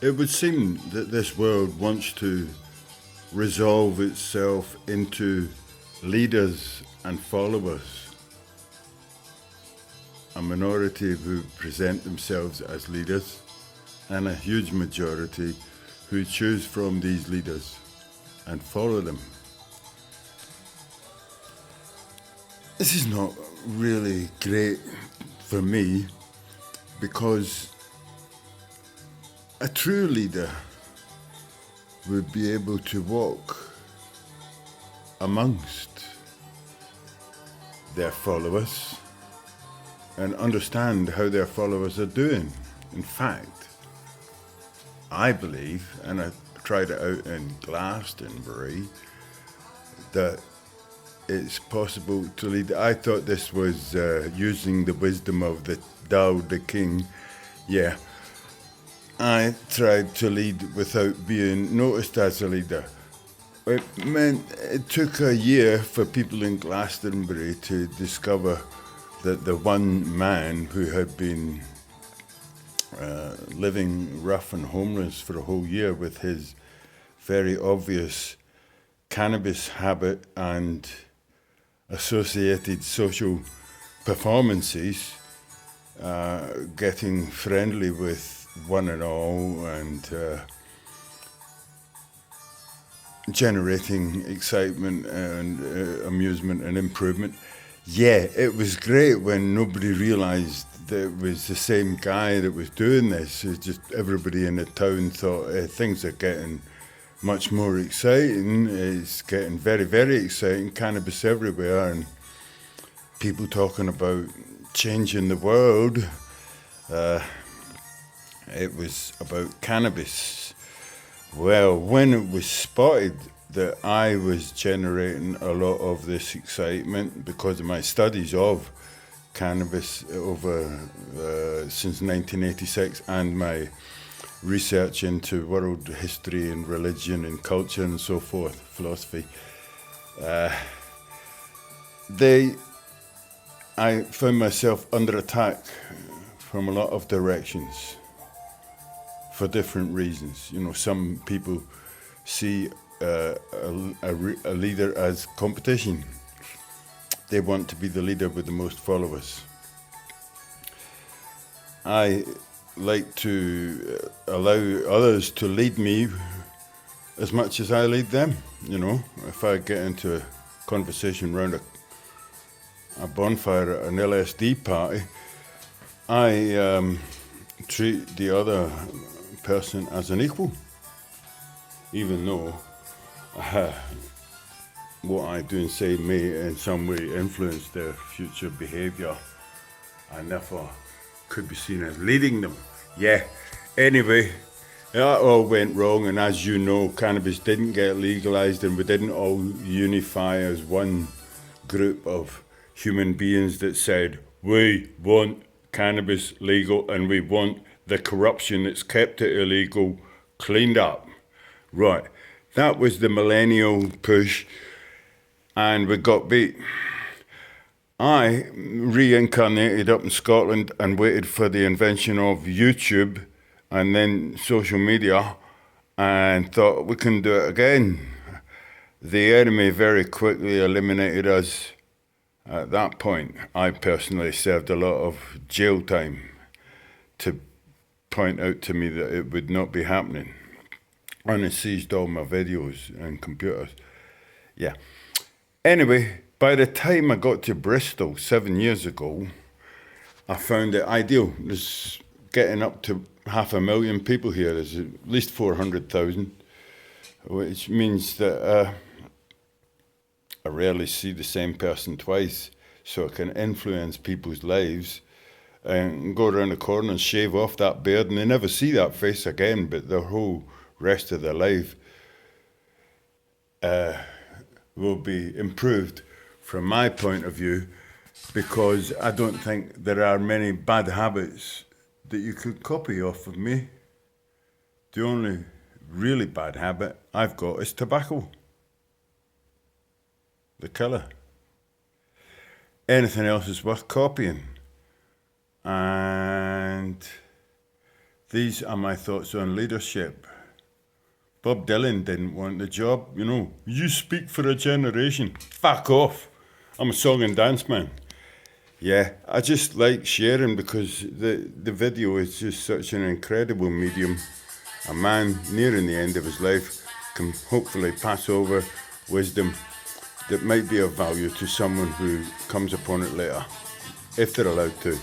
It would seem that this world wants to resolve itself into leaders and followers, a minority who present themselves as leaders, and a huge majority who choose from these leaders and follow them. This is not really great for me because a true leader would be able to walk amongst their followers and understand how their followers are doing. In fact, I believe, and I tried it out in Glastonbury, that it's possible to lead. I thought this was using the wisdom of the Tao Te King. Yeah, I tried to lead without being noticed as a leader. It meant it took a year for people in Glastonbury to discover that the one man who had been living rough and homeless for a whole year with his very obvious cannabis habit and associated social performances, getting friendly with one and all and generating excitement and amusement and improvement. Yeah, it was great when nobody realised that it was the same guy that was doing this. It's just everybody in the town thought things are getting much more exciting. It's getting very, very exciting. Cannabis everywhere and people talking about changing the world. It was about cannabis. Well, when it was spotted that I was generating a lot of this excitement because of my studies of cannabis over since 1986 and my research into world history and religion and culture and so forth, philosophy, I found myself under attack from a lot of directions for different reasons. You know, some people see a leader as competition. They want to be the leader with the most followers. I like to allow others to lead me as much as I lead them. You know, if I get into a conversation around a bonfire at an LSD party, I treat the other person as an equal, even though what I do and say may in some way influence their future behaviour. I never could be seen as leading them. Yeah, anyway, that all went wrong, and as you know, cannabis didn't get legalised and we didn't all unify as one group of human beings that said, we want cannabis legal and we want the corruption that's kept it illegal cleaned up. Right, that was the millennial push and we got beat. I reincarnated up in Scotland and waited for the invention of YouTube and then social media and thought we can do it again. The enemy very quickly eliminated us. At that point, I personally served a lot of jail time to point out to me that it would not be happening. And it seized all my videos and computers. Yeah. Anyway, by the time I got to Bristol 7 years ago, I found it ideal. There's getting up to 500,000 people here. There's at least 400,000, which means that I rarely see the same person twice, so I can influence people's lives and go around the corner and shave off that beard and they never see that face again, but their whole rest of their life will be improved from my point of view, because I don't think there are many bad habits that you could copy off of me. The only really bad habit I've got is tobacco. The killer. Anything else is worth copying. And These are my thoughts on leadership. Bob Dylan didn't want the job, you know. You speak for a generation. Fuck off. I'm a song and dance man. Yeah, I just like sharing because the video is just such an incredible medium. A man nearing the end of his life can hopefully pass over wisdom that might be of value to someone who comes upon it later, if they're allowed to.